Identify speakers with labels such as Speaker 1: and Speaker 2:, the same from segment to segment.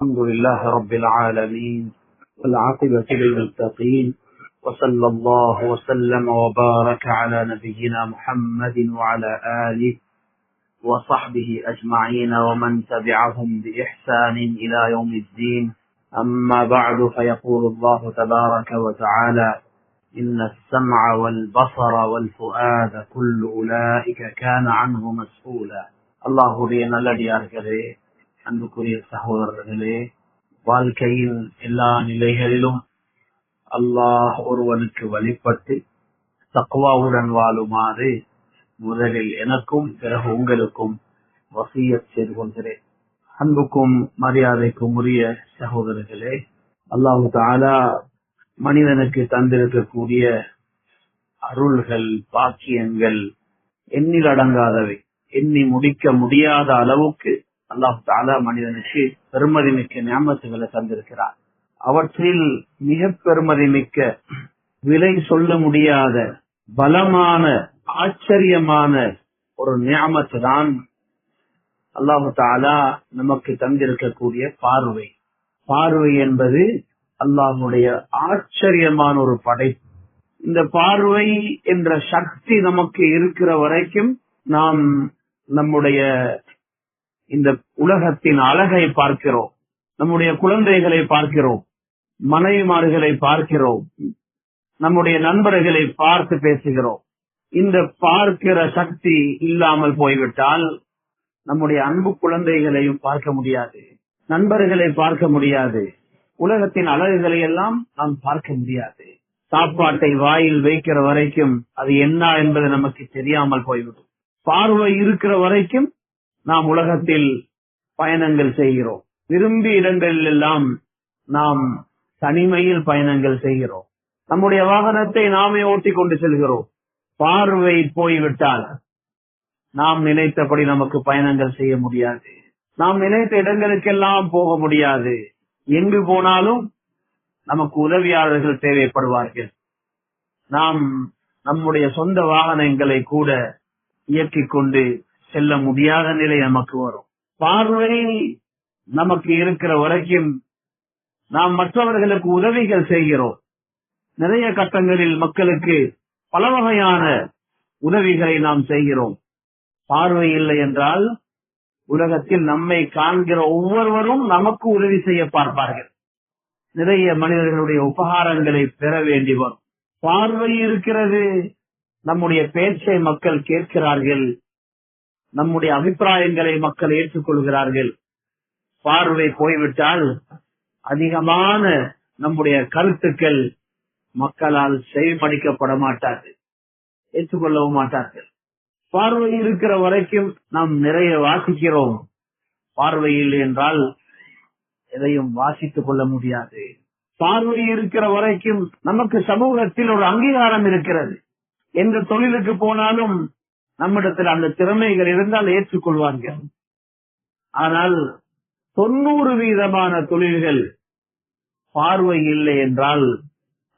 Speaker 1: الحمد لله رب العالمين والعاقبة للمتقين وصلى الله وسلم وبارك على نبينا محمد وعلى آله وصحبه أجمعين ومن تبعهم بإحسان إلى يوم الدين. أما بعد، فيقول الله تبارك وتعالى: إن السمع والبصر والفؤاد كل أولئك كان عنه مسؤولا. الله நல்லடியார்களே, அன்புக்குரிய சகோதரர்களே, வாழ்க்கையின் எல்லா நிலைகளிலும் அல்லாஹ் ஒருவனுக்கு வழிபட்டு தக்வாவுடன் வாழுமாறு முதலில் எனக்கும் பிறகு உங்களுக்கும் வசியத் செய்து கொள்கிறேன். அன்புக்கும் மரியாதைக்கும் உரிய சகோதரர்களே, அல்லாஹு தஆலா மனிதனுக்கு தந்திருக்கக்கூடிய அருள்கள், பாக்கியங்கள் எண்ணில் அடங்காதவை. எண்ணி முடிக்க முடியாத அளவுக்கு அல்லாஹு தஆலா மனிதனுக்கு பெருமதி மிக்க நியமத்துகளை தந்திருக்கிறார். அவற்றில் மிக பெருமதி மிக்க, விலை சொல்ல முடியாத, பலமான, ஆச்சரியமான ஒரு நியமத்து தான் அல்லாஹு தஆலா நமக்கு தந்திருக்கக்கூடிய பார்வை. பார்வை என்பது அல்லாஹ்வுடைய ஆச்சரியமான ஒரு படைப்பு. இந்த பார்வை என்ற சக்தி நமக்கு இருக்கிற வரைக்கும் நாம் நம்முடைய இந்த உலகத்தின் அழகை பார்க்கிறோம், நம்முடைய குழந்தைகளை பார்க்கிறோம், மனைவிமார்களை பார்க்கிறோம், நம்முடைய நண்பர்களை பார்த்து பேசுகிறோம். இந்த பார்க்கிற சக்தி இல்லாமல் போய்விட்டால் நம்முடைய அன்பு குழந்தைகளையும் பார்க்க முடியாது, நண்பர்களை பார்க்க முடியாது, உலகத்தின் அழகுகளை எல்லாம் நாம் பார்க்க முடியாது. சாப்பாட்டை வாயில் வைக்கிற வரைக்கும் அது என்ன என்பது நமக்கு தெரியாமல் போய்விடும். பார்வை இருக்கிற வரைக்கும் நாம் உலகத்தில் பயணங்கள் செய்கிறோம். விரும்பிய இடங்களில் எல்லாம் நாம் தனிமையில் பயணங்கள் செய்கிறோம். நம்முடைய வாகனத்தை நாமே ஓட்டிக் கொண்டு செல்கிறோம். பார்வை போய்விட்டால் நாம் நினைத்தபடி நமக்கு பயணங்கள் செய்ய முடியாது. நாம் நினைத்த இடங்களுக்கெல்லாம் போக முடியாது. எங்கு போனாலும் நமக்கு உதவியாளர்கள் தேவைப்படுவார்கள். நாம் நம்முடைய சொந்த வாகனங்களை கூட இயக்கிக் கொண்டு செல்ல முடியாத நிலை நமக்கு வரும். பார்வை நமக்கு இருக்கிற வரைக்கும் நாம் மற்றவர்களுக்கு உதவிகள் செய்கிறோம். நிறைய கட்டங்களில் மக்களுக்கு பல வகையான உதவிகளை நாம் செய்கிறோம். பார்வை இல்லை என்றால் உலகத்தில் நம்மை காண்கிற ஒவ்வொருவரும் நமக்கு உதவி செய்ய பார்ப்பார்கள். நிறைய மனிதர்களுடைய உபகாரங்களை பெற வேண்டி வரும். பார்வை இருக்கிறது, நம்முடைய பேச்சை மக்கள் கேட்கிறார்கள், நம்முடைய அபிப்பிராயங்களை மக்கள் ஏற்றுக்கொள்கிறார்கள். பார்வை போய்விட்டால் அதிகமான நம்முடைய கருத்துக்கள் மக்களால் செவிமடிக்கப்பட மாட்டார்கள், ஏற்றுக்கொள்ளவும் மாட்டார்கள். பார்வை இருக்கிற வரைக்கும் நாம் நிறைய வாசிக்கிறோம். பார்வை இல்லை என்றால் எதையும் வாசித்துக் கொள்ள முடியாது. பார்வை இருக்கிற வரைக்கும் நமக்கு சமூகத்தில் ஒரு அங்கீகாரம் இருக்கிறது. எந்த தொழிலுக்கு போனாலும் நம்மிடத்தில் அந்த திறமைகள் இருந்தால் ஏற்றுக்கொள்வார்கள். ஆனால் 90% தொழில்கள் பார்வை இல்லை என்றால்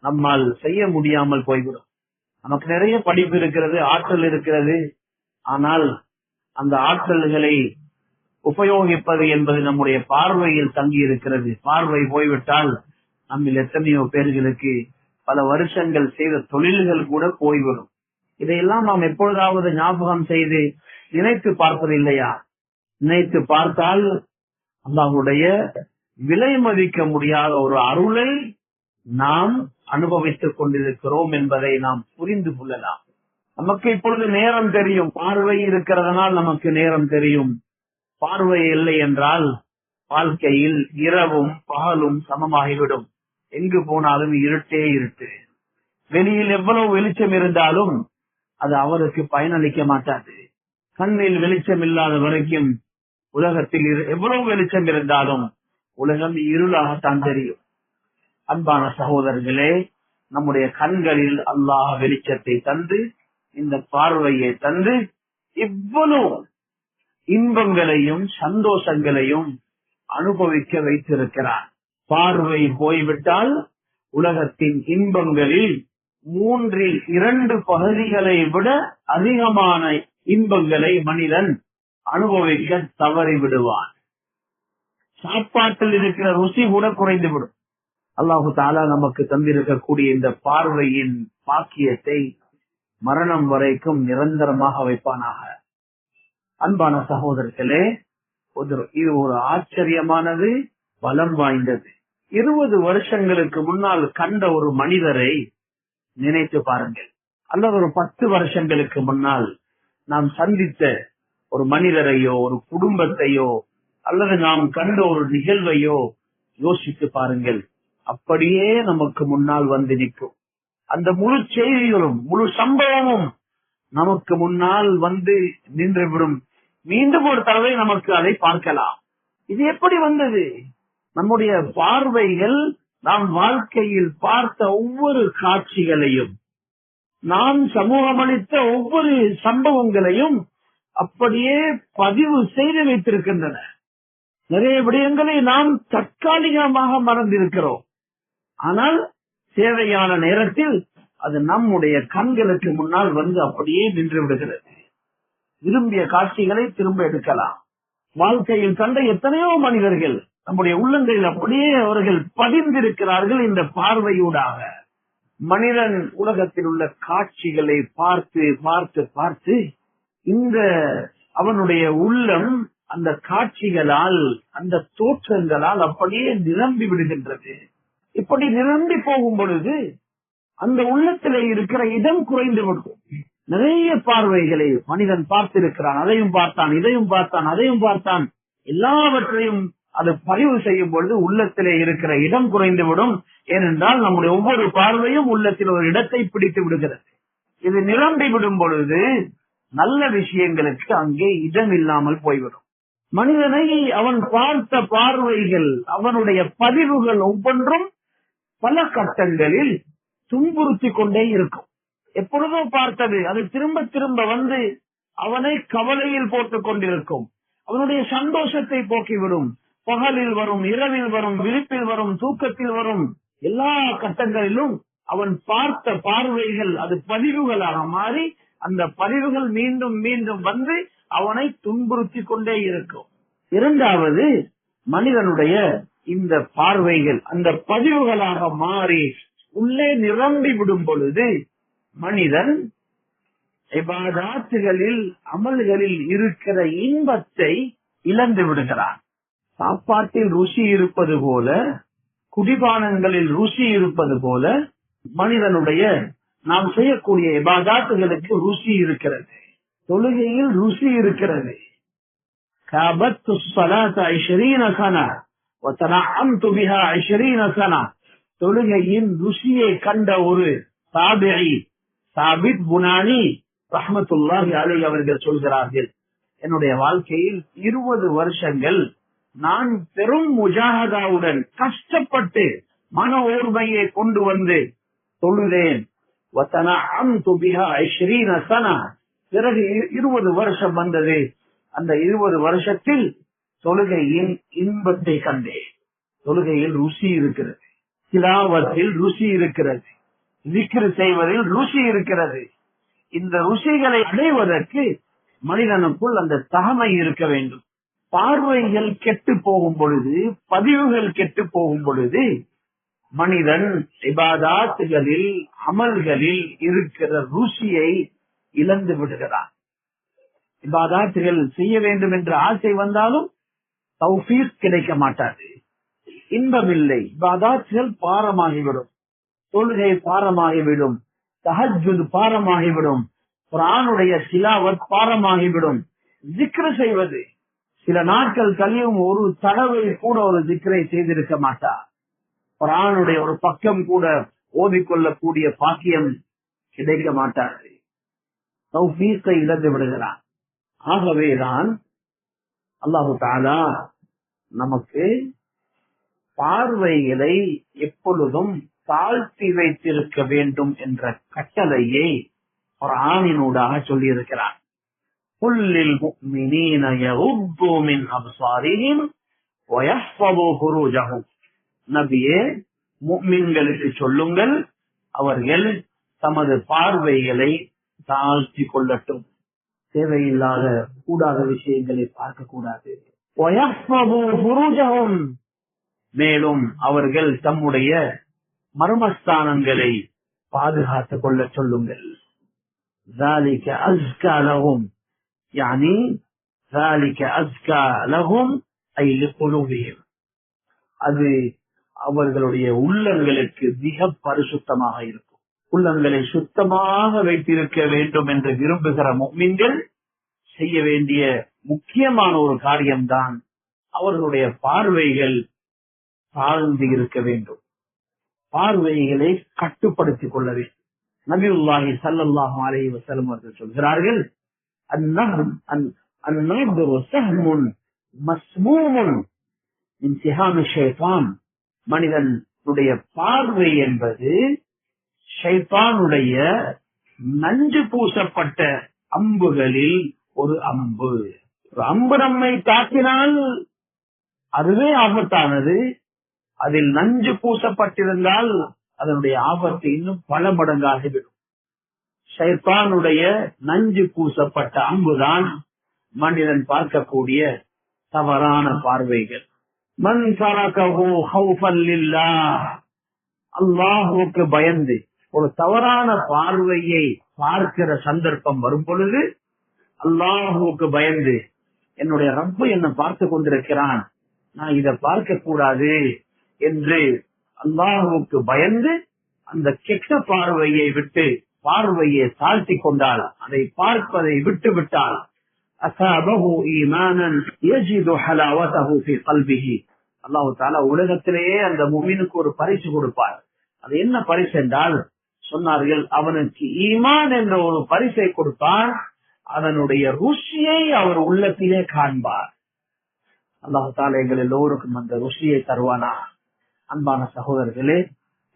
Speaker 1: நம்மால் செய்ய முடியாமல் போய்விடும். நமக்கு நிறைய படிப்பு இருக்கிறது, ஆற்றல் இருக்கிறது. ஆனால் அந்த ஆற்றல்களை உபயோகிப்பது என்பது நம்முடைய பார்வையில் தங்கி இருக்கிறது. பார்வை போய்விட்டால் நம்மில் எத்தனையோ பேர்களுக்கு பல வருஷங்கள் செய்த தொழில்கள் கூட போய்விடும். இதையெல்லாம் நாம் எப்பொழுதாவது ஞாபகம் செய்து நினைத்து பார்ப்பது இல்லையா? நினைத்து பார்த்தால் அல்லாஹ்வுடைய விலை மதிக்க முடியாத ஒரு அருளை நாம் அனுபவித்துக் கொண்டிருக்கிறோம் என்பதை நாம் புரிந்து கொள்ளலாம். நமக்கு இப்பொழுது நேரம் தெரியும். பார்வை இருக்கிறதுனால் நமக்கு நேரம் தெரியும். பார்வை இல்லை என்றால் வாழ்க்கையில் இரவும் பகலும் சமமாகிவிடும். எங்கு போனாலும் இருட்டே இருட்டு. வெளியில் எவ்வளவு வெளிச்சம் இருந்தாலும் அது அவருக்கு பயனளிக்க மாட்டாது. கண்ணில் வெளிச்சம் இல்லாத வரைக்கும் உலகத்தில் எவ்வளவு வெளிச்சம் இருந்தாலும் உலகம் இருளாகத்தான் தெரியும். அன்பான சகோதரர்களே, நம்முடைய கண்களில் அல்லாஹ் வெளிச்சத்தை தந்து, இந்த பார்வையை தந்து இவ்வளவு இன்பங்களையும் சந்தோஷங்களையும் அனுபவிக்க வைத்திருக்கிறார். பார்வை போய்விட்டால் உலகத்தின் இன்பங்களில் 2/3 பகுதிகளை விட அதிகமான இன்பங்களை மனிதன் அனுபவிக்க தவறி விடுவான். சாப்பாட்டில் இருக்கிற ருசி கூட குறைந்துவிடும். அல்லாஹு தாலா நமக்கு தந்திருக்கக்கூடிய இந்த பார்வையின் பாக்கியத்தை மரணம் வரைக்கும் நிரந்தரமாக வைப்பானாக. அன்பான சகோதரர்களே, இது ஒரு ஆச்சரியமானது, பலம் வாய்ந்தது. 20 வருஷங்களுக்கு முன்னால் கண்ட ஒரு மனிதரை நினைத்து பாருங்கள், அல்லது ஒரு 10 வருஷங்களுக்கு முன்னால் நாம் சந்தித்த ஒரு மனிதரையோ ஒரு குடும்பத்தையோ அல்லது நாம் கண்ட ஒரு நிகழ்வையோ யோசித்து பாருங்கள். அப்படியே நமக்கு முன்னால் வந்து நிற்கும். அந்த முழு செய்திகளும் முழு சம்பவமும் நமக்கு முன்னால் வந்து நின்றுவிடும். மீண்டும் ஒரு தடவை நமக்கு அதை பார்க்கலாம். இது எப்படி வந்தது? நம்முடைய பார்வைகள் நாம் வாழ்க்கையில் பார்த்த ஒவ்வொரு காட்சிகளையும், நாம் சமூகமளித்த ஒவ்வொரு சம்பவங்களையும் அப்படியே பதிவு செய்து வைத்திருக்கின்றன. நிறைய விடயங்களை நாம் தற்காலிகமாக மறந்திருக்கிறோம். ஆனால் தேவையான நேரத்தில் அது நம்முடைய கண்களுக்கு முன்னால் வந்து அப்படியே நின்று விடுகிறது. விரும்பிய காட்சிகளை திரும்ப எடுக்கலாம். வாழ்க்கையில் கண்ட எத்தனையோ மனிதர்கள் நம்முடைய உள்ளங்களில் அப்படியே அவர்கள் பதிந்திருக்கிறார்கள் இந்த பார்வையூடாக. மனிதன் உலகத்தில் உள்ள காட்சிகளை பார்த்து பார்த்து பார்த்து இந்த அவனுடைய உள்ளம் அந்த காட்சிகளால் அந்த தோற்றங்களால் அப்படியே நிரம்பி விடுகின்றது. இப்படி நிரம்பி போகும் பொழுது அந்த உள்ளத்திலே இருக்கிற இடம் குறைந்து விடும். நிறைய பார்வைகளை மனிதன் பார்த்திருக்கிறான். அதையும் பார்த்தான், இதையும் பார்த்தான், அதையும் பார்த்தான். எல்லாவற்றையும் அது பதிவு செய்யும் பொழுது உள்ளத்திலே இருக்கிற இடம் குறைந்து விடும். ஏனென்றால் நம்முடைய ஒவ்வொரு பார்வையும் உள்ளத்தில் ஒரு இடத்தை பிடித்து விடுகிறது. இது நிரம்பி விடும் பொழுது நல்ல விஷயங்களுக்கு அங்கே இடம் இல்லாமல் போய்விடும். மனிதனை அவன் பார்த்த பார்வைகள், அவனுடைய பதிவுகள் ஒவ்வொன்றும் பல கட்டங்களில் துன்புறுத்தி கொண்டே இருக்கும். எப்பொழுதோ பார்த்தது அது திரும்ப திரும்ப வந்து அவனை கவலையில் போட்டுக் கொண்டிருக்கும். அவனுடைய சந்தோஷத்தை போக்கிவிடும். பகலில் வரும், இரவில் வரும், விழிப்பில் வரும், தூக்கத்தில் வரும், எல்லா கட்டங்களிலும் அவன் பார்த்த பார்வைகள் அது பதிவுகளாக மாறி அந்த பதிவுகள் மீண்டும் மீண்டும் வந்து அவனை துன்புறுத்தி கொண்டே இருக்கும். இரண்டாவது, மனிதனுடைய இந்த பார்வைகள் அந்த பதிவுகளாக மாறி உள்ளே நிரம்பி விடும் பொழுது மனிதன் இபாதத்துகளில் அமல்களில் இருக்கிற இன்பத்தை இழந்து விடுகிறான். சாப்பாட்டில் ருசி இருப்பது போல, குடிபானங்களில் ருசி இருப்பது போல மனிதனுடைய நாம் செய்யக்கூடிய இபாதத்துகளுக்கு ருசி இருக்கிறது. தொழுகையில் ருசி இருக்கிறது. காபத்து ஸலாத 20 சனா வதனஅம்து பிஹா 20 சனா. தொழுகையின் ருசியை கண்ட ஒரு தாபிஈ சாபித் புனானி ரஹ்மத்துல்லாஹி அலைஹி அவர்கள் சொல்கிறார்கள், என்னுடைய வாழ்க்கையில் 20 வருஷங்கள் நான் பெரும் முஜாஹதாவுடன் கஷ்டப்பட்டு மன ஓர்மையை கொண்டு வந்து தொழுதேன். பிறகு 20 வருஷம் வந்தது. அந்த 20 வருஷத்தில் தொழுகையின் இன்பத்தை கண்டேன். தொழுகையில் ருசி இருக்கிறது, திலாவத்தில் ருசி இருக்கிறது, zikr செய்வதில் ருசி இருக்கிறது. இந்த ருசிகளை அடைவதற்கு மனிதனுக்குள் அந்த தகமை இருக்க வேண்டும். பார்வைகள் கெட்டு போகும் பொழுது, பதிவுகள் கெட்டு போகும் பொழுது மனிதன் இபாதத்துகளில் அமல்களில் இருக்கிற ருசியை இழந்து விடுகிறான். இபாதத்துகள் செய்ய வேண்டும் என்ற ஆசை வந்தாலும் தௌஃபீக் கிடைக்க மாட்டாது, இன்பமில்லை. இபாதத்துகள் பாரமாகிவிடும், தொழுகை பாரமாகிவிடும், தஹஜ்ஜுத் பாரமாகிவிடும், குர்ஆனுடைய திலாவத் பாரமாகிவிடும். zikr செய்வது சில நாட்கள் கழியும், ஒரு தடவை கூட ஒரு zikரை செய்திருக்க மாட்டார். குர்ஆனுடைய ஒரு பக்கம் கூட ஓதிக்கொள்ளக்கூடிய பாக்கியம் கிடைக்க மாட்டாது. தௌஃபீக்கை இழந்து விடுகிறான். ஆகவேதான் அல்லாஹு தஆலா நமக்கு பார்வைகளை எப்பொழுதும் தாழ்த்தி வைத்திருக்க வேண்டும் என்ற கட்டளையை குர்ஆனினூடாக சொல்லியிருக்கிறார். குல்லில் முஃமினீன யகுது மின் அப்சாரிஹிம் வயஹ்ஃபது ஃபுரூஜஹும். நபியே, முஃமின்களுக்கு சொல்லுங்கள், அவர்கள் தமது பார்வைகளை தாழ்த்தி கொள்ளட்டும். தேவையில்லாத கூடாத விஷயங்களை பார்க்க கூடாது. மேலும் அவர்கள் தம்முடைய மர்மஸ்தானங்களை பாதுகாத்துக் கொள்ள சொல்லுங்கள். ذلك أزكى لهم يعني ذلك أزكى لهم أي لقلوبهم. அது அவர்களுடைய உள்ளங்களுக்கு மிக பரிசுத்தமாக இருக்கும். உள்ளங்களை சுத்தமாக வைத்திருக்க வேண்டும் என்று விரும்புகிற முஃமின்கள் செய்ய வேண்டிய முக்கியமான ஒரு காரியம்தான் அவர்களுடைய பார்வைகள் தாழ்ந்து இருக்க வேண்டும். பார்வைகளை கட்டுப்படுத்திக் கொள்ள வேண்டும். நபியுல்லாஹி ஸல்லல்லாஹு அலைஹி வஸல்லம் அவர்கள் சொல்கிறார்கள், அன்-நظر سهم مسموم من سهام الشيطان. மனிதனுடைய பார்வை என்பது ஷைத்தானுடைய நஞ்சு பூசப்பட்ட அம்புகளில் ஒரு அம்பு. ஒரு அம்பு நம்மை தாக்கினால் அதுவே ஆபத்தானது. அதில் நஞ்சு பூசப்பட்டிருந்தால் அதனுடைய ஆபத்து இன்னும் பல மடங்காகிவிடும். ஷைத்தானுடைய நஞ்சு பூசப்பட்ட அம்புதான் மனிதன் பார்க்கக்கூடிய தவறான பார்வைகள். மன் தரகஹு ஹௌஃபன் லில்லாஹ், அல்லாஹ்வுக்கு பயந்து ஒரு தவறான பார்வையை பார்க்கிற சந்தர்ப்பம் வரும் பொழுது அல்லாஹ்வுக்கு பயந்து, என்னுடைய ரப்பு என்ன பார்த்து கொண்டிருக்கிறான், நான் இதை பார்க்க கூடாது என்று அல்லாஹ்வுக்கு பயந்து அந்த கெட்ட பார்வையை விட்டு பார்வையை தாழ்த்தி கொண்டால், அதை பார்ப்பதை விட்டு விட்டால், அஸாபஹு ஈமானன் யஜிது ஹலாவதஹு ஃபீ கல்பிஹி, அல்லாஹ் தஆலா உலகத்திலேயே அந்த முஃமினுக்கு ஒரு பரிசு கொடுப்பார். அது என்ன பரிசு என்றால் சொன்னார்கள், அவனுக்கு ஈமான் என்ற ஒரு பரிசை கொடுப்பார். அதனுடைய ருசியை அவர் உள்ளத்திலே காண்பார். அல்லாஹ் தஆலா எங்கள் எல்லோருக்கும் அந்த ருசியை தருவானா. அன்பான சகோதரர்களே,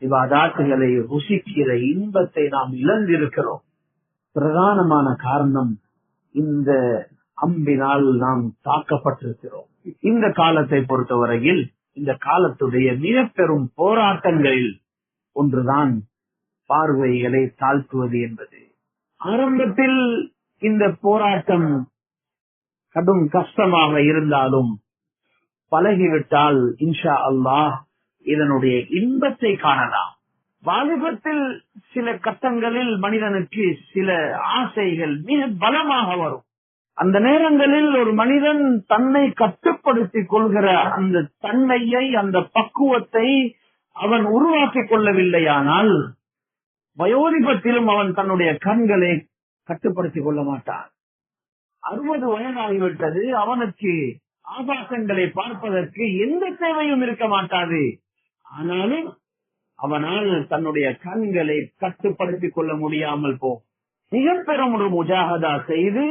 Speaker 1: இபாதத்துகளை ருசிக்கிற இன்பத்தை நாம் இழந்திருக்கிறோம். பிரதானமான காரணம் இந்த அம்பினால் நாம் தாக்கப்பட்டிருக்கிறோம். இந்த காலத்தை பொறுத்தவரையில் இந்த காலத்துடைய மிக பெரும் போராட்டங்களில் ஒன்றுதான் பார்வைகளை தாழ்த்துவது என்பது. ஆரம்பத்தில் இந்த போராட்டம் கடும் கஷ்டமாக இருந்தாலும் பழகிவிட்டால் இன்ஷா அல்லாஹ் இதனுடைய இன்பத்தை காணலாம். வாலிபத்தில் சில கட்டங்களில் மனிதனுக்கு சில ஆசைகள் மிக பலமாக வரும். அந்த நேரங்களில் ஒரு மனிதன் தன்னை கட்டுப்படுத்திக் கொள்கிற அந்த தன்மையை, அந்த பக்குவத்தை அவன் உருவாக்கிக் கொள்ளவில்லையானால் வயோதிபத்திலும் அவன் தன்னுடைய கண்களை கட்டுப்படுத்திக் கொள்ள மாட்டான். 60 வயதாகிவிட்டது, அவனுக்கு ஆபாசங்களை பார்ப்பதற்கு எந்த தேவையும் இருக்க மாட்டாது. ஆனாலும் அவனால் தன்னுடைய கண்களை கட்டுப்படுத்திக் கொள்ள முடியாமல் போ. மிக பெரும் ஒரு முஜாஹதா செய்து,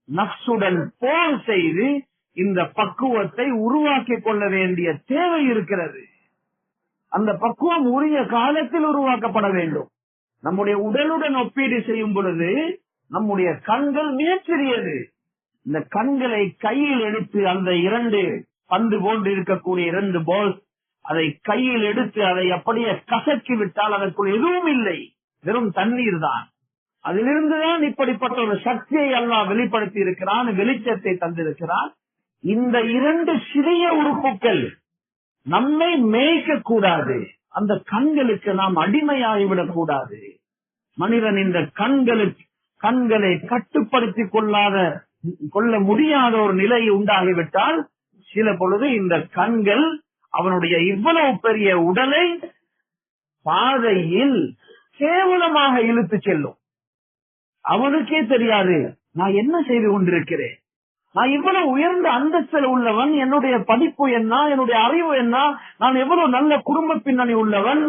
Speaker 1: நஃப்சுடன் போர் செய்து இந்த பக்குவத்தை உருவாக்கிக் கொள்ள வேண்டிய தேவை இருக்கிறது. அந்த பக்குவம் உரிய காலத்தில் உருவாக்கப்பட வேண்டும். நம்முடைய உடலுடன் ஒப்பீடு செய்யும் பொழுது நம்முடைய கண்கள் மிகச்சிறியது. இந்த கண்களை கையில் எடுத்து, அந்த 2 பந்து போன்று இருக்கக்கூடிய 2 பால்ஸ், அதை கையில் எடுத்து அதை அப்படியே கசக்கி விட்டால் அதற்குள் எதுவும் இல்லை, வெறும் தண்ணீர் தான். அதிலிருந்துதான் இப்படிப்பட்ட ஒரு சக்தியை அல்லாஹ் வெளிப்படுத்தி இருக்கிறான், வெளிச்சத்தை தந்திருக்கிறான். இந்த 2 சிறிய உறுப்புகள் நம்மை மேய்க்க கூடாது. அந்த கண்களுக்கு நாம் அடிமையாகிவிடக் கூடாது. மனிதன் இந்த கண்களை கட்டுப்படுத்திக் கொள்ள முடியாத ஒரு நிலை உண்டாகிவிட்டால் சில பொழுது இந்த கண்கள் அவனுடைய இவ்வளவு பெரிய உடலை பாதையில் கேவலமாக இழுத்து செல்லும். அவனுக்கே தெரியாது நான் என்ன செய்து கொண்டிருக்கிறேன், நான் இவ்வளவு உயர்ந்த அந்தஸ்தில் உள்ளவன், என்னுடைய படிப்பு என்ன, என்னுடைய அறிவு என்ன, நான் எவ்வளவு நல்ல குடும்ப பின்னணி உள்ளவன்,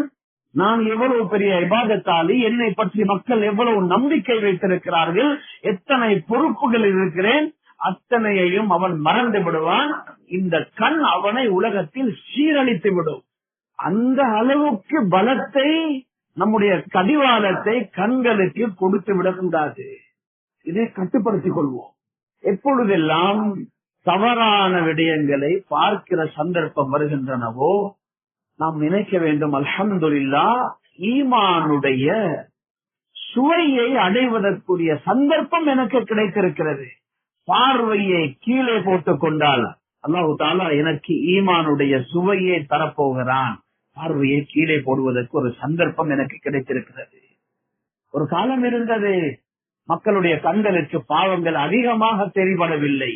Speaker 1: நான் எவ்வளவு பெரிய இபாதத்தாளி, என்னை பற்றி மக்கள் எவ்வளவு நம்பிக்கை வைத்திருக்கிறார்கள், எத்தனை பொறுப்புகள் இருக்கிறேன், அத்தனையையும் அவன் மறந்து விடுவான். இந்த கண் அவனை உலகத்தில் சீரழித்து விடும். அந்த அளவுக்கு பலத்தை, நம்முடைய கடிவாளத்தை கண்களுக்கு கொடுத்து விடக்கூடாது. இதை கட்டுப்படுத்திக் கொள்வோம். எப்பொழுதெல்லாம் தவறான விடயங்களை பார்க்கிற சந்தர்ப்பம் வருகின்றனவோ நாம் நினைக்க வேண்டும், அல்ஹம்துலில்லாஹ், ஈமானுடைய சுவையை அடைவதற்குரிய சந்தர்ப்பம் எனக்கு கிடைத்திருக்கிறது. பார்வையை கீழே போட்டுக் கொண்டால் அல்லாஹு தாலா எனக்கு ஈமானுடைய சுவையை தரப்போகிறான். பார்வையை கீழே போடுவதற்கு ஒரு சந்தர்ப்பம் எனக்கு கிடைத்திருக்கிறது. ஒரு காலம் இருந்தது, மக்களுடைய கண்களுக்கு பாவங்கள் அதிகமாக தெரிபடவில்லை.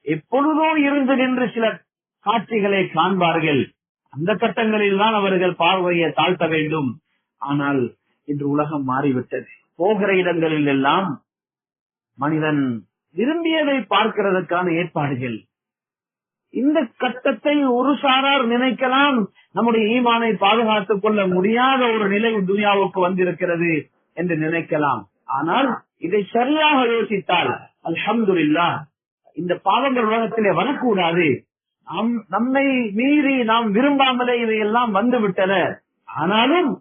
Speaker 1: எப்பொழுதோ இருந்து நின்று சில காட்சிகளை காண்பார்கள். அந்த கட்டங்களில் தான் அவர்கள் பார்வையை தாழ்த்த வேண்டும். ஆனால் இன்று உலகம் மாறிவிட்டது. போகிற இடங்களில் எல்லாம் மனிதன் விரும்பியதை பார்க்கிறதுக்கான ஏற்பாடுகள். இந்த கட்டத்தை ஒரு சாரார் நினைக்கலாம், நம்முடைய ஈமானை பாதுகாத்துக் கொள்ள முடியாத ஒரு நிலை துனியாவுக்கு வந்திருக்கிறது என்று நினைக்கலாம். ஆனால் இதை சரியாக யோசித்தால் அல்ஹம்துலில்லாஹ், இந்த பாவங்கள் உலகத்திலே வரக்கூடாது. நம்மை மீறி நாம் விரும்பாமலே இவையெல்லாம் வந்து விட்டன. ஆனாலும்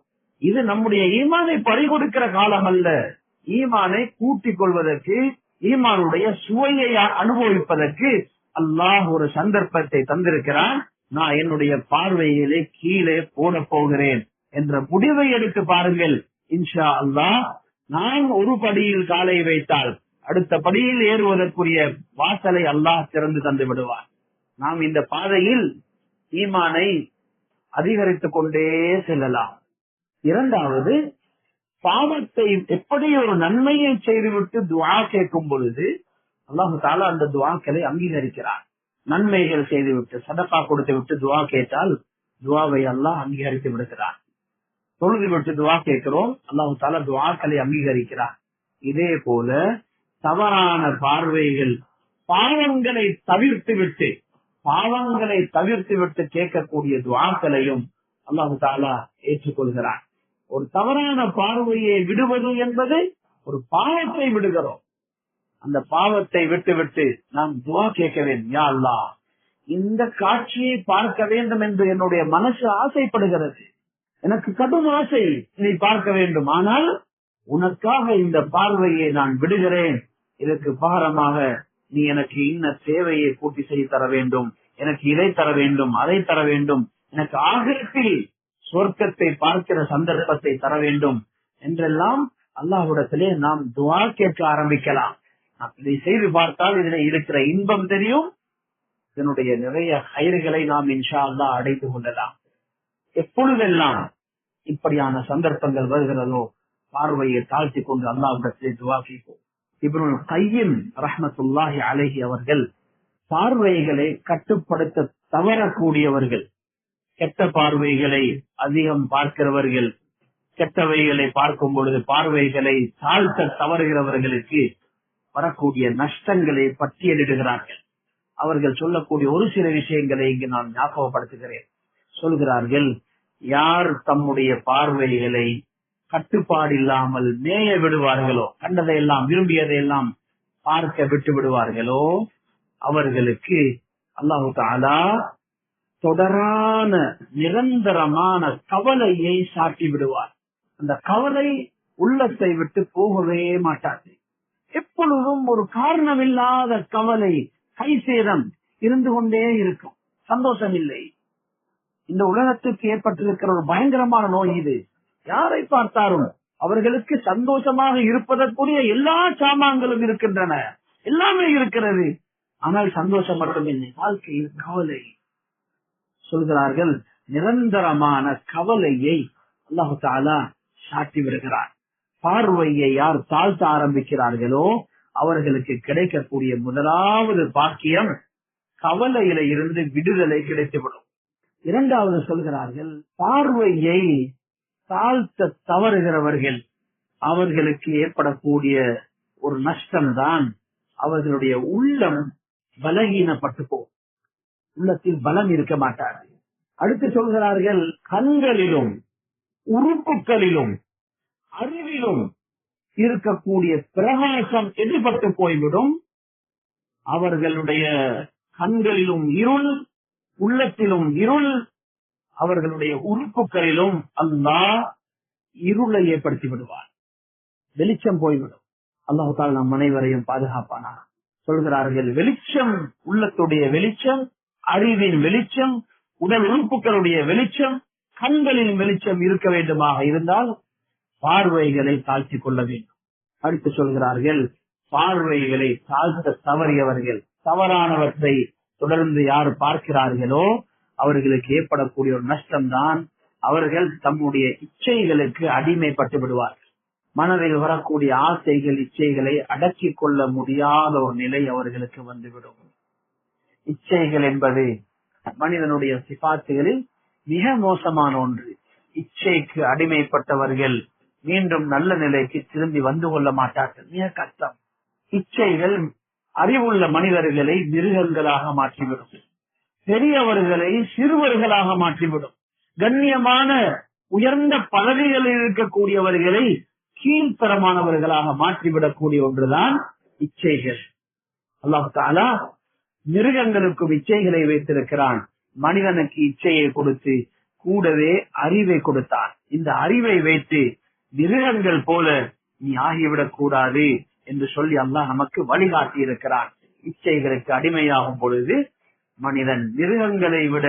Speaker 1: இது நம்முடைய ஈமானை பறிகொடுக்கிற காலம் அல்ல. ஈமானை கூட்டிக் கொள்வதற்கு, ஈமானுடைய சுவையை அனுபவிப்பதற்கு அல்லாஹ் ஒரு சந்தர்ப்பத்தை தந்திருக்கிறான். நான் என்னுடைய பார்வையிலே கீழே போட போகிறேன் என்ற முடிவை எடுத்து பாருங்கள். இன்ஷா அல்லாஹ், நான் ஒரு படியில் காலை வைத்தால் அடுத்த படியில் ஏறுவதற்குரிய வாசலை அல்லாஹ் திறந்து தந்து விடுவார். நாம் இந்த பாதையில் ஈமானை அதிகரித்துக் கொண்டே செல்லலாம். இரண்டாவது, பாவத்தை எப்படி ஒரு நன்மையை செய்துவிட்டு துஆ கேட்கும் பொழுது அல்லாஹு தாலா அந்த துஆக்களை அங்கீகரிக்கிறார். நன்மைகள் செய்துவிட்டு சதகா கொடுத்து விட்டு துஆ கேட்டால் துஆவை அல்லாஹ் அங்கீகரித்து விடுகிறார். தொழுது விட்டு துஆ கேட்கிறோம், அல்லாஹு தாலா துஆக்களை அங்கீகரிக்கிறார். இதே போல தவறான பார்வைகள், பாவங்களை தவிர்த்து விட்டு கேட்கக்கூடிய துஆக்களையும் அல்லாஹு தாலா ஏற்றுக்கொள்கிறார். ஒரு தவறான பார்வையை விடுவது என்பது ஒரு பாவத்தை விடுகிறோம். அந்த பாவத்தை விட்டு நாம் துஆ கேட்க வேண்டும். யா அல்லாஹ், இந்த காட்சியை பார்க்க வேண்டும் என்று என்னுடைய மனசு ஆசைப்படுகிறது. எனக்கு கடும் ஆசை நீ பார்க்க வேண்டும். ஆனால் உனக்காக இந்த பார்வையை நான் விடுகிறேன். இதற்கு பகரமாக நீ எனக்கு இன்ன தேவையை பூர்த்தி செய்து தர வேண்டும், எனக்கு இதை தர வேண்டும், அதை தர வேண்டும், எனக்கு ஆகிரத்தில் சொர்க்கத்தை பார்க்கிற சந்தர்ப்பத்தை தர வேண்டும் என்றெல்லாம் அல்லாஹ்விடத்திலே நாம் துஆ கேட்க ஆரம்பிக்கலாம். இதை செய்து பார்த்தால் இதில் இருக்கிற இன்பம் தெரியும். இதனுடைய நிறைய கயிறுகளை நாம் இன்ஷா அல்லாஹ் அடைந்து கொள்ளலாம். எப்பொழுதெல்லாம் இப்படியான சந்தர்ப்பங்கள் வருகிறதோ பார்வையை தாழ்த்தி கொண்டு அல்லாஹ்விடத்திலே துஆ கேட்போம். இப்னுல் கையிம் ரஹ்மத்துல்லாஹி அலைஹி அவர்கள் பார்வைகளை கட்டுப்படுத்த தவறக்கூடியவர்கள், கெட்ட பார்வைகளை அதிகம் பார்க்கிறவர்கள், கெட்டவைகளை பார்க்கும் பொழுது பார்வைகளை தாழ்த்த தவறுகிறவர்களுக்கு வரக்கூடிய நஷ்டங்களை பட்டியலிடுகிறார்கள். அவர்கள் சொல்லக்கூடிய ஒரு சில விஷயங்களை இங்கு நான் ஞாபகப்படுத்துகிறேன். சொல்கிறார்கள், யார் தம்முடைய பார்வைகளை கட்டுப்பாடு இல்லாமல் மேய விடுவார்களோ, கண்டதையெல்லாம் விரும்பியதையெல்லாம் பார்க்க விட்டு விடுவார்களோ, அவர்களுக்கு அல்லாஹு தஆலா தொடரான நிரந்தரமான கவலையை சாட்டி விடுவார். அந்த கவலை உள்ளத்தை விட்டு போகவே மாட்டாது. எப்பொழுதும் ஒரு காரணமில்லாத கவலை, கை சேதம் இருந்து கொண்டே இருக்கும். சந்தோஷம் இல்லை. இந்த உலகத்துக்கு ஏற்பட்டிருக்கிற ஒரு பயங்கரமான நோய் இது. யாரை பார்த்தாலும் அவர்களுக்கு சந்தோஷமாக இருப்பதற்குரிய எல்லா சாமான்களும் இருக்கின்றன, எல்லாமே இருக்கிறது. ஆனால் சந்தோஷம் மட்டும் இல்லை. வாழ்க்கையில் கவலை. சொல்கிறார்கள், நிரந்தரமான கவலையை அல்லாஹு தஆலா சாட்டி விடுகிறார். பார்வையை யார் தாழ்த்த ஆரம்பிக்கிறார்களோ அவர்களுக்கு கிடைக்கக்கூடிய முதலாவது பாக்கியம் கவலையில இருந்து விடுதலை கிடைத்துவிடும். இரண்டாவது சொல்கிறார்கள், பார்வையை தாழ்த்த தவறுகிறவர்கள் அவர்களுக்கு ஏற்படக்கூடிய ஒரு நஷ்டம்தான் அவர்களுடைய உள்ளம் பலகீனப்பட்டு போகும். உள்ளத்தில் பலம் இருக்க மாட்டார்கள். அடுத்து சொல்கிறார்கள், கண்களிலும் உறுப்புகளிலும் அறிவிலும் இருக்கக்கூடிய பிரகாசம் எதிர்பட்டு போய்விடும். அவர்களுடைய கண்களிலும் இருள், உள்ளத்திலும் இருள், அவர்களுடைய உறுப்புகளிலும் அல்லாஹ் இருளை ஏற்படுத்தி விடுவார். வெளிச்சம் போய்விடும். அல்லாஹ் தஆலா நம் அனைவரையும் பாதுகாப்பானார். சொல்கிறார்கள், வெளிச்சம், உள்ளத்துடைய வெளிச்சம், அறிவின் வெளிச்சம், உடல் உறுப்புகளுடைய வெளிச்சம், கண்களின் வெளிச்சம் இருக்க வேண்டுமாக இருந்தால் பார்வைகளை தாழ்த்திக் கொள்ள வேண்டும். அடுத்து சொல்கிறார்கள், பார்வைகளை தாழ்த்த தவறியவர்கள், தவறானவற்றை தொடர்ந்து யார் பார்க்கிறார்களோ அவர்களுக்கு ஏற்படக்கூடிய ஒரு நஷ்டம்தான், அவர்கள் தம்முடைய இச்சைகளுக்கு அடிமைப்பட்டு விடுவார்கள். மனதில் வரக்கூடிய ஆசைகள், இச்சைகளை அடக்கிக் கொள்ள முடியாத ஒரு நிலை அவர்களுக்கு வந்துவிடும். இச்சைகள் என்பது மனிதனுடைய சிபாத்துகளில் மிக மோசமான ஒன்று. இச்சைக்கு அடிமைப்பட்டவர்கள் மீண்டும் நல்ல நிலைக்கு திரும்பி வந்து கொள்ள மாட்டார்கள், மிக கஷ்டம். இச்சைகள் அறிவுள்ள மனிதர்களை மிருகங்களாக மாற்றிவிடும், பெரியவர்களை சிறுவர்களாக மாற்றிவிடும், கண்ணியமான உயர்ந்த பதவிகளில் இருக்கக்கூடியவர்களை கீழ்த்தரமானவர்களாக மாற்றிவிடக்கூடிய ஒன்றுதான் இச்சைகள். அல்லாஹ் தஆலா மிருகங்களுக்கும் இச்சைகளை வைத்திருக்கிறான், மனிதனுக்கு இச்சையை கொடுத்து கூடவே அறிவை கொடுத்தான். இந்த அறிவை வைத்து மிருகங்கள் போல நீ ஆகிவிடக் கூடாது என்று சொல்லி அல்லாஹ் நமக்கு வழிகாட்டி இருக்கிறான். இச்சைகளுக்கு அடிமையாகும் பொழுது மனிதன் மிருகங்களை விட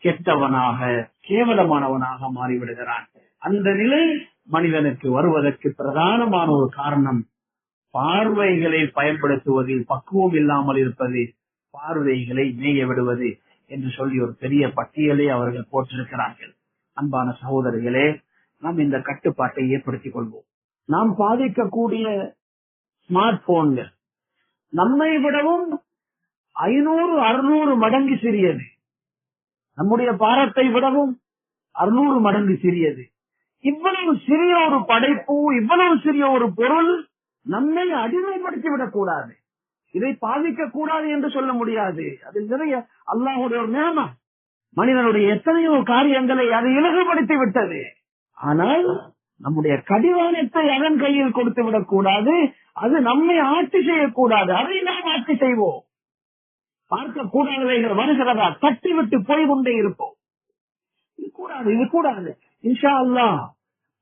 Speaker 1: கெட்டவனாக, கேவலமானவனாக மாறிவிடுகிறான். அந்த நிலை மனிதனுக்கு வருவதற்கு பிரதானமான ஒரு காரணம் பார்வைகளை பயன்படுத்துவதில் பக்குவம் இல்லாமல் இருப்பது, பார்வைகளை மேய விடுவது என்று சொல்லி ஒரு பெரிய பட்டியலை அவர்கள் போட்டிருக்கிறார்கள். அன்பான சகோதரர்களே, நாம் இந்த கட்டுப்பாட்டை ஏற்படுத்திக் கொள்வோம். நாம் பாதிக்கக்கூடிய ஸ்மார்ட் போன்கள் நம்மை விடவும் 500-600 மடங்கு சிறியது, நம்முடைய பாரத்தை விடவும் 600 மடங்கு சிறியது. இவ்வளவு சிறிய ஒரு படைப்பு, இவ்வளவு சிறிய ஒரு பொருள் நம்மை அடிமைப்படுத்தி விடக் கூடாது, இதை பாதிக்க கூடாது என்று சொல்ல முடியாது. அது நிறைய அல்லாஹ்வுடைய ஒரு நியமம். மனிதனுடைய எத்தனையோ காரியங்களை அது இலகுபடுத்தி விட்டது. ஆனால் நம்முடைய கடிவாளத்தை அதன் கையில் கொடுத்து விடக் கூடாது, அது நம்மை ஆட்சி செய்யக்கூடாது, அதை நாம் ஆட்சி செய்வோம். பார்க்க கூடாதவைகள் வருகிறதா தட்டி விட்டு போய் கொண்டே இருப்போம். இது கூடாது, இது கூடாது. இன்ஷா அல்லாஹ்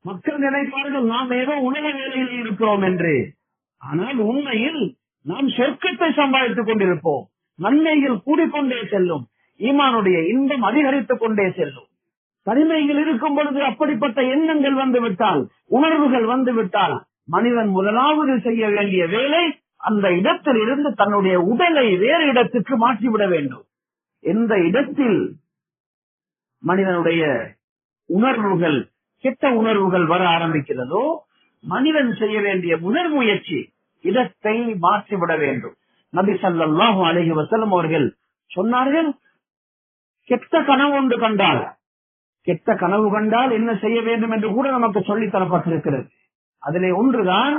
Speaker 1: மக்கள் நினைப்பார்கள் நாம் ஏதோ உலக வேலையில் இருக்கிறோம் என்று. ஆனால் உண்மையில் நாம் சொர்க்கத்தை சம்பாதித்துக் கொண்டிருப்போம். நன்மைகள் கூடிக்கொண்டே செல்லும், ஈமானுடைய இன்பம் அதிகரித்துக் கொண்டே செல்லும். தனிமையில் இருக்கும் பொழுது அப்படிப்பட்ட எண்ணங்கள் வந்துவிட்டால், உணர்வுகள் வந்துவிட்டால், மனிதன் முதலாவது செய்ய வேண்டிய வேலை அந்த இடத்தில் இருந்து தன்னுடைய உடலை வேறு இடத்துக்கு மாற்றிவிட வேண்டும். எந்த இடத்தில் மனிதனுடைய உணர்வுகள், கெட்ட உணர்வுகள் வர ஆரம்பிக்கிறதோ, மனிதன் செய்ய வேண்டிய முதல் முயற்சி இடத்தை மாற்றிவிட வேண்டும். நபி ஸல்லல்லாஹு அலைஹி வஸல்லம் அவர்கள் சொன்னார்கள், கெட்ட கனவு ஒன்று கண்டால், கெட்ட கனவு கண்டால் என்ன செய்ய வேண்டும் என்று கூட நமக்கு சொல்லித் தரப்பட்டிருக்கிறது. அதிலே ஒன்றுதான்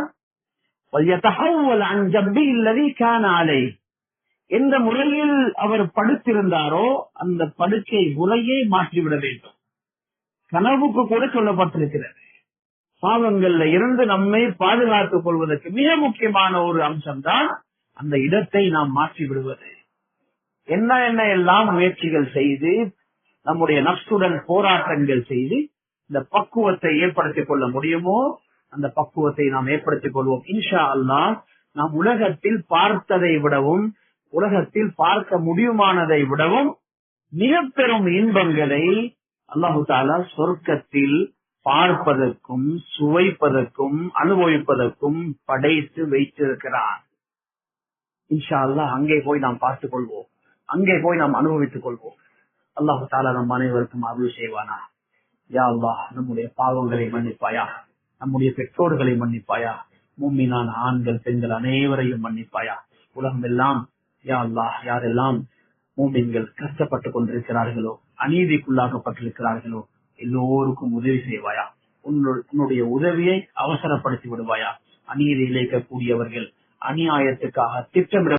Speaker 1: எந்த முறையில் அவர் படுத்திருந்தாரோ அந்த படுக்கை உரையை மாற்றிவிட வேண்டும். கனவுக்கு கூட சொல்லப்பட்டிருக்கிறது. பாவங்கள்ல இருந்து நம்மை பாதுகாத்துக் கொள்வதற்கு மிக முக்கியமான ஒரு அம்சம்தான் அந்த இடத்தை நாம் மாற்றி விடுவது. என்ன எல்லாம் முயற்சிகள் செய்து, நம்முடைய நப்சுடன் போராட்டங்கள் செய்து இந்த பக்குவத்தை ஏற்படுத்திக் கொள்ள முடியுமோ அந்த பக்குவத்தை நாம் ஏற்படுத்திக் கொள்வோம். இன்ஷா அல்லாஹ் நாம் உலகத்தில் பார்த்ததை விடவும், உலகத்தில் பார்க்க முடியுமானதை விடவும் மிக பெரும் இன்பங்களை அல்லாஹு தஆலா சொர்க்கத்தில் பார்ப்பதற்கும், சுவைப்பதற்கும், அனுபவிப்பதற்கும் படைத்து வைத்திருக்கிறார். இன்ஷா அல்லாஹ் அங்கே போய் நாம் பார்த்துக் கொள்வோம், அங்கே போய் நாம் அனுபவித்துக் கொள்வோம். அல்லாஹு தஆலா நம் அனைவருக்கும் அருள் செய்வானா. யா அல்லாஹ், நம்முடைய பாவங்களை மன்னிப்பாயா, நம்முடைய பெற்றோர்களை மன்னிப்பாயா, முஃமினான ஆண்கள் பெண்கள் அனைவரையும் மன்னிப்பாயா. உலகம் எல்லாம் யா அல்லாஹ் யாரெல்லாம் முஃமின்கள் கஷ்டப்பட்டுக் கொண்டிருக்கிறார்களோ, அநீதிக்குள்ளாக்கப்பட்டிருக்கிறார்களோ எல்லோருக்கும் உதவி செய்வாயா. உன்னுடைய உதவியை அவசரப்படுத்தி விடுவாயா. அநீதி இழைக்கக்கூடியவர்கள், அநியாயத்துக்காக திட்டமிட